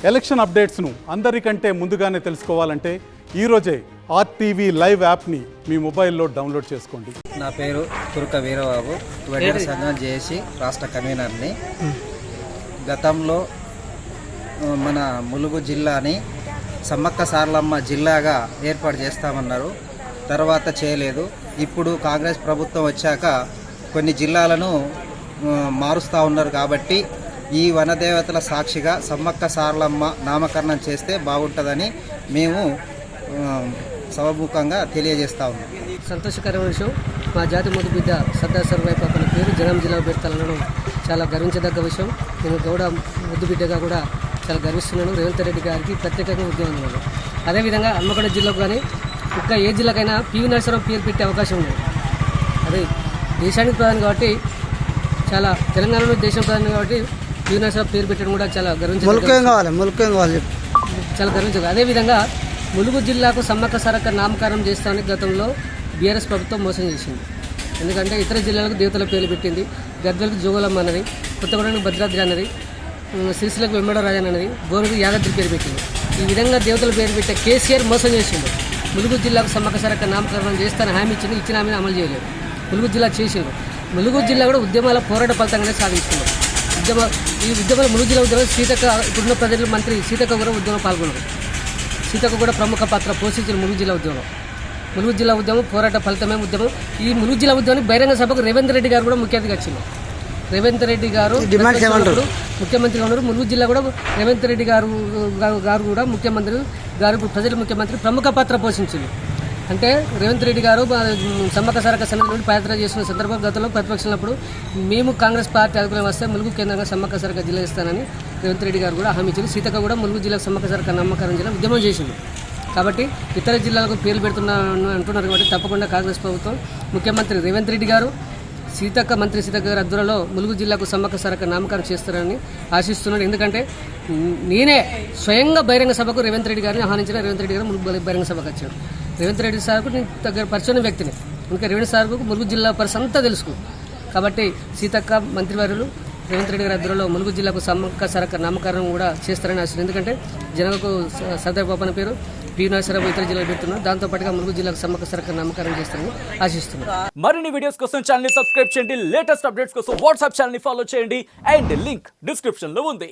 Election అప్డేట్స్ను అందరికంటే ముందుగానే తెలుసుకోవాలంటే ఈరోజే ఆర్టీవీ లైవ్ యాప్ని మీ మొబైల్లో డౌన్లోడ్ చేసుకోండి. నా పేరు తురుక వీరబాబు, వడ్డీల సంఘం జేఏసీ రాష్ట్ర కన్వీనర్ని. గతంలో మన ములుగు జిల్లాని సమ్మక్క సారలమ్మ జిల్లాగా ఏర్పాటు చేస్తామన్నారు, తర్వాత చేయలేదు. ఇప్పుడు కాంగ్రెస్ ప్రభుత్వం వచ్చాక కొన్ని జిల్లాలను మారుస్తూ ఉన్నారు. కాబట్టి ఈ వనదేవతల సాక్షిగా సమ్మక్క సారలమ్మ నామకరణం చేస్తే బాగుంటుందని మేము సభముఖంగా తెలియజేస్తా ఉన్నాం. సంతోషకరమైన విషయం. మా జాతి మొదటి బిడ్డ సర్దార్ సర్వాయి పాపన పేరు జనం జిల్లా పెడతానడం చాలా గర్వించదగ్గ విషయం. నేను గౌడ ముద్దు బిడ్డగా కూడా చాలా గర్విస్తున్నాను. రేవంత్ రెడ్డి గారికి ప్రత్యేకంగా ఉద్యమం. అదేవిధంగా హన్మకొండ జిల్లాకు కానీ ఇంకా ఏ జిల్లాకైనా పివి నరసింహరావు పేరు పెట్టే అవకాశం ఉంది. అదే దేశానికి ప్రధాని కాబట్టి, చాలా తెలంగాణలో దేశం ప్రధాని కాబట్టి పివి నరసింహరావు పేరు పెట్టడం కూడా చాలా చాలా గర్వించదు. అదేవిధంగా ములుగు జిల్లాకు సమ్మక్క సారక్క నామకరణం చేస్తామని గతంలో బీఆర్ఎస్ ప్రభుత్వం మోసం చేసింది. ఎందుకంటే ఇతర జిల్లాలకు దేవతల పేర్లు పెట్టింది. గద్వాలకు జోగులమ్మ అన్నది, కొత్తగూడెంకు భద్రాద్రి అన్నది, సిరిసిలకు వెంబడరాజన్ అన్నది, గోరుకు యాదాద్రి పేరు పెట్టింది. ఈ విధంగా దేవతల పేరు పెట్టే కేసీఆర్ మోసం చేసిండు. ములుగు జిల్లాకు సమ్మక్క సారక్క నామకరణం చేస్తానని హామీ ఇచ్చింది, ఇచ్చిన హామీని అమలు చేయలేదు. ములుగు జిల్లా చేసిండు. ములుగు జిల్లా కూడా ఉద్యమాల పోరాట ఫలితంగానే సాధించుకున్నారు. ఈ ఉద్యమాల ములుగు జిల్లా ఉద్యమం సీతక్క, ఇప్పుడున్న ప్రజలు మంత్రి సీతక్క కూడా ఉద్యమం పాల్గొన్నారు. సీతక్క కూడా ప్రముఖ పాత్ర పోషించిన ములుగు జిల్లా ఉద్యమం. ములుగు జిల్లా ఉద్యమం పోరాట ఫలితమే ఉద్యమం. ఈ ములుగు జిల్లా ఉద్యమానికి బహిరంగ సభకు రేవంత్ రెడ్డి గారు కూడా ముఖ్య అతిథిగా వచ్చింది. రేవంత్ రెడ్డి గారు ముఖ్యమంత్రిగా ఉన్నారు. ములుగు జిల్లా కూడా రేవంత్ రెడ్డి గారు కూడా ముఖ్యమంత్రి గారు ప్రజల ముఖ్యమంత్రి ప్రముఖ పాత్ర పోషించింది. అంటే రేవంత్ రెడ్డి గారు సమ్మక్క సారక్క సన్నిధి నుండి పాదయాత్ర చేస్తున్న సందర్భం గతంలో ప్రతిపక్షంలో మేము కాంగ్రెస్ పార్టీ అధికారం వస్తే ములుగు కేంద్రంగా సమ్మక్క సారక్క జిల్లా ఇస్తానని రేవంత్ రెడ్డి గారు కూడా హామీ ఇచ్చింది. సీతక్క కూడా ములుగు జిల్లాకు సమ్మక్క సారక్క నామకరణం జిల్లా ఉద్యమం చేసింది. కాబట్టి ఇతర జిల్లాలకు పేర్లు అంటున్నారు కాబట్టి తప్పకుండా కాంగ్రెస్ ప్రభుత్వం ముఖ్యమంత్రి రేవంత్ రెడ్డి గారు మంత్రి సీతక్క గారి ఆధ్వర్యంలో ములుగు జిల్లాకు సమ్మక్క సారక్క నామకరణం చేస్తారని ఆశిస్తున్నాను. ఎందుకంటే నేనే స్వయంగా బహిరంగ సభకు రేవంత్ రెడ్డి గారిని ఆహ్వానించిన. రేవంత్ రెడ్డి గారు ములుగు బహిరంగ సభకు వచ్చాడు. రేవంత్ రెడ్డి సార్కు నేను దగ్గర పరిచయం వ్యక్తిని. ఇంకా రేవంత్ సార్కు ములుగు జిల్లా పరిస్థితి అంతా తెలుసు. కాబట్టి సీతక్క మంత్రివర్యులు రేవంత్ రెడ్డి గారి ఆధ్వర్యంలో ములుగు జిల్లాకు సమ్మక్క సారక్క నామకరణం కూడా చేస్తారని ఆశిస్తున్నాను. ఎందుకంటే జనాలకు సర్దార్ పాపన పేరు పివి నరసింహరావు ఇతర జిల్లాలు పెడుతున్నారు. దాంతోపాటుగా ములుగు జిల్లాకు సమ్మక్క సారక్క నామకరణం చేస్తారని ఆశిస్తున్నాను. మరిన్ని వీడియోస్ కోసం ఛానల్ ని సబ్స్క్రైబ్ చేయండి. లేటెస్ట్ అప్డేట్స్ కోసం వాట్సాప్ ఛానల్ ని ఫాలో చేయండి. అండ్ లింక్ డిస్క్రిప్షన్ లో ఉంది.